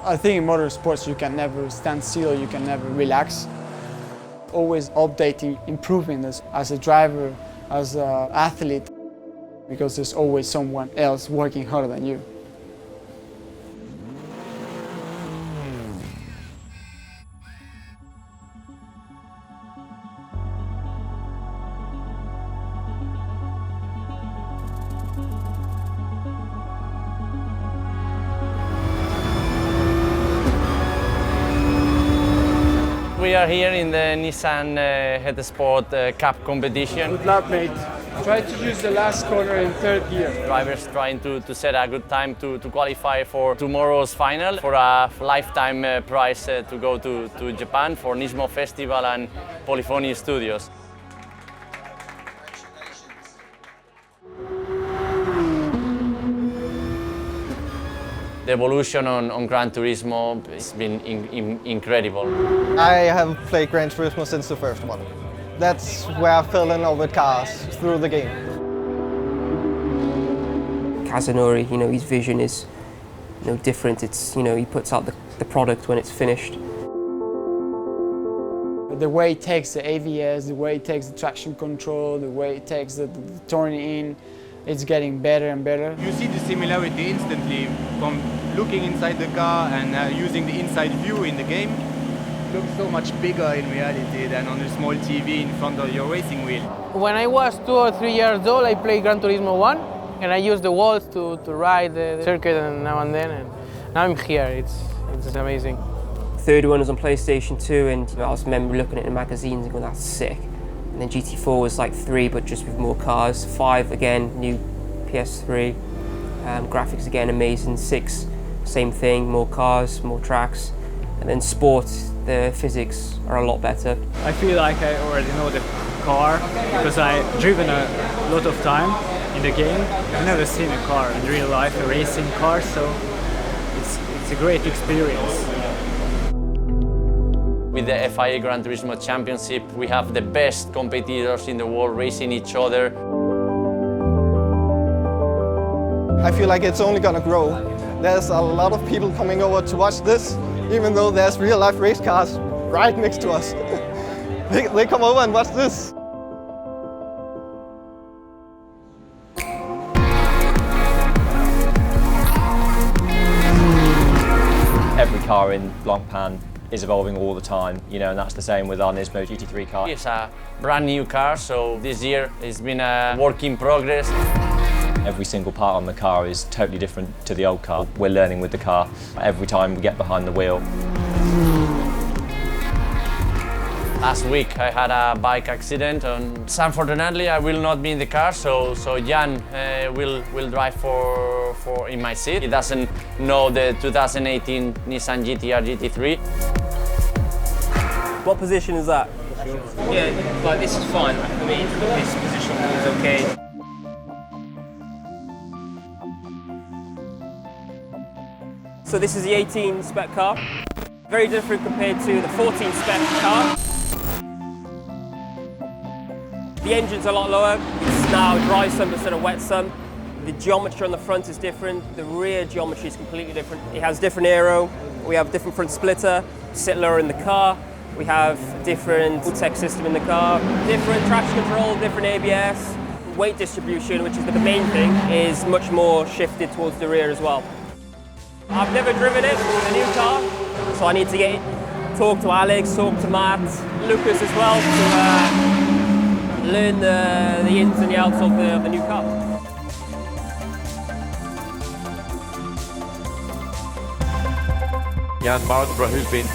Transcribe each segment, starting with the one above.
I think in motorsports you can never stand still, you can never relax. Always updating, improving this as a driver, as an athlete, because there's always someone else working harder than you. We are here in the Nissan Head Sport Cup competition. Good luck, mate. Try to use the last corner in third gear. Drivers trying to set a good time to qualify for tomorrow's final for a lifetime prize to go to Japan for Nismo Festival and Polyphony Studios. The evolution on Gran Turismo has been incredible. I have played Gran Turismo since the first one. That's where I fell in love with cars through the game. Kazunori, his vision is different. It's, he puts out the product when it's finished. The way it takes the ABS, the way it takes the traction control, the way it takes the turning in, it's getting better and better. You see the similarity instantly from looking inside the car and using the inside view in the game. It looks so much bigger in reality than on a small TV in front of your racing wheel. When I was 2 or 3 years old, I played Gran Turismo 1 and I used the walls to ride the circuit and now and then. And now I'm here, it's amazing. Third one was on PlayStation 2 and I was remember looking at the magazines and going, that's sick. And then GT4 was like 3, but just with more cars. 5 again, new PS3. Graphics again, amazing. 6, same thing, more cars, more tracks. And then sport, the physics are a lot better. I feel like I already know the car because I've driven a lot of time in the game. I've never seen a car in real life, a racing car, so it's a great experience. With the FIA Gran Turismo Championship, we have the best competitors in the world racing each other. I feel like it's only gonna grow. There's a lot of people coming over to watch this, even though there's real life race cars right next to us. they come over and watch this. Every car in Blancpain is evolving all the time, and that's the same with our Nismo GT3 car. It's a brand new car, so this year it's been a work in progress. Every single part on the car is totally different to the old car. We're learning with the car every time we get behind the wheel. Last week I had a bike accident and unfortunately I will not be in the car, so Jan will drive for in my seat. He doesn't know the 2018 Nissan GTR GT3. What position is that? Yeah, like this is fine for me. This position is okay. So this is the 18 spec car. Very different compared to the 14 spec car. The engine's a lot lower. It's now dry sump instead of wet sump. The geometry on the front is different. The rear geometry is completely different. It has different aero. We have different front splitter, sit lower in the car. We have different tech system in the car, different traction control, different ABS. Weight distribution, which is the main thing, is much more shifted towards the rear as well. I've never driven it, it's a new car, so I need to talk to Alex, talk to Matt, Lucas as well, to learn the ins and the outs of the new car. Jan Mardenborough, who's been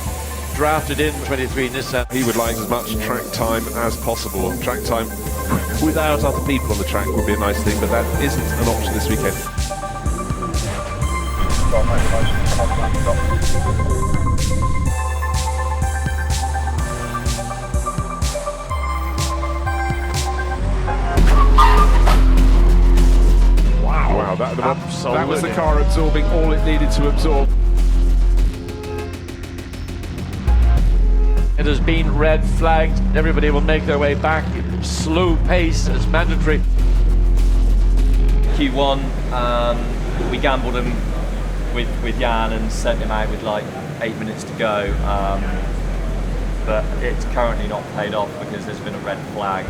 drafted in 23 Nissan. He would like as much track time as possible. Track time without other people on the track would be a nice thing, but that isn't an option this weekend. Wow, that was the car absorbing all it needed to absorb. It has been red flagged. Everybody will make their way back. Slow pace is mandatory. Q1, we gambled him with Jan and sent him out with like 8 minutes to go. But it's currently not paid off because there's been a red flag.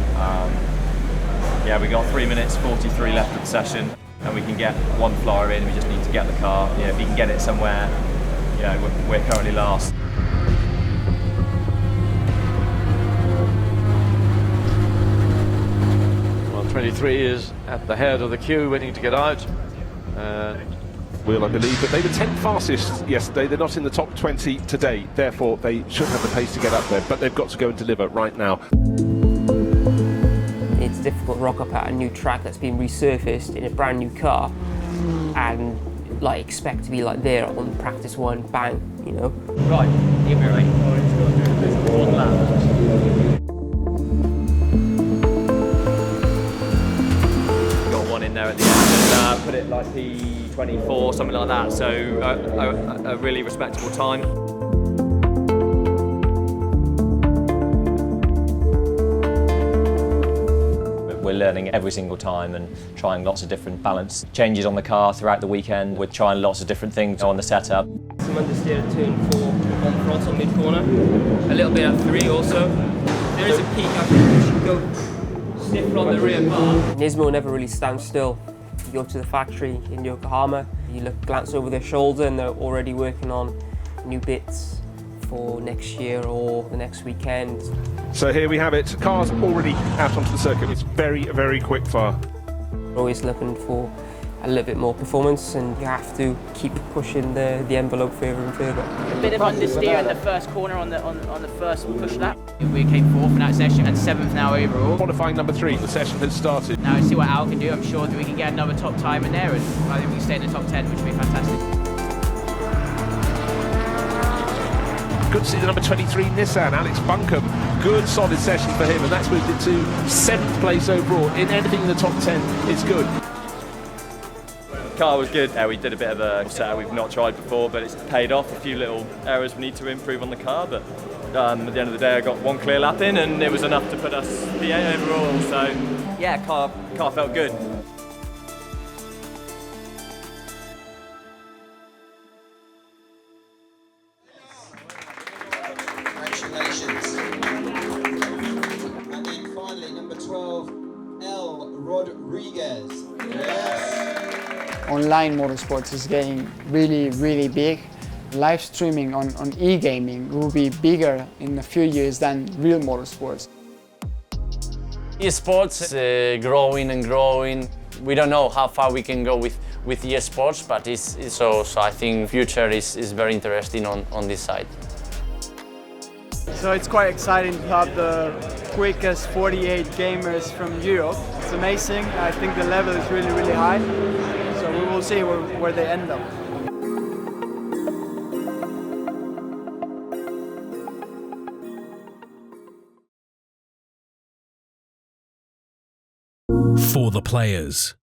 Yeah, we got 3 minutes 43 left of the session, and we can get one flyer in. We just need to get the car. You know, if you can get it somewhere, you know, we're currently last. Well, 23 is at the head of the queue, waiting to get out. Will, I believe, but they were 10th fastest yesterday. They're not in the top 20 today, therefore they should have the pace to get up there, but they've got to go and deliver right now. It's difficult to rock up at a new track that's been resurfaced in a brand new car and like expect to be like there on practice one, bang, you know. Right, give me a ring. One lap. Got one in there at the end and put it like P24, something like that, so a really respectable time. We're learning every single time and trying lots of different balance changes on the car throughout the weekend. We're trying lots of different things on the setup. Some understeer at turn 4 on throttle mid-corner. A little bit at 3 also. There is a peak, I think we should go stiffer on the rear bar. Nismo never really stands still. You go to the factory in Yokohama, you glance over their shoulder and they're already working on new bits for next year or the next weekend. So here we have it, cars already out onto the circuit. It's very, very quick fire. Always looking for a little bit more performance, and you have to keep pushing the envelope further and further. A bit of understeer in the first corner on the first push lap. We came 4th in that session and 7th now overall. Qualifying number 3, the session has started. Now let's see what Al can do. I'm sure that we can get another top time in there, and I think we can stay in the top 10, which would be fantastic. Good to see the number 23 Nissan, Alex Buncombe. Good solid session for him, and that's moved it to 7th place overall. In anything in the top 10, it's good. Car was good. We did a bit of a setup we've not tried before, but it's paid off. A few little errors we need to improve on the car, but at the end of the day I got one clear lap in and it was enough to put us P8 overall, so yeah, car felt good. Congratulations. And then finally number 12, L. Rodriguez. Yes. Online motorsports is getting really, really big. Live streaming on e-gaming will be bigger in a few years than real motorsports. Esports is growing and growing. We don't know how far we can go with esports, but so I think future is very interesting on this side. So it's quite exciting to have the quickest 48 gamers from Europe. It's amazing. I think the level is really, really high. So we will see where they end up. For the players.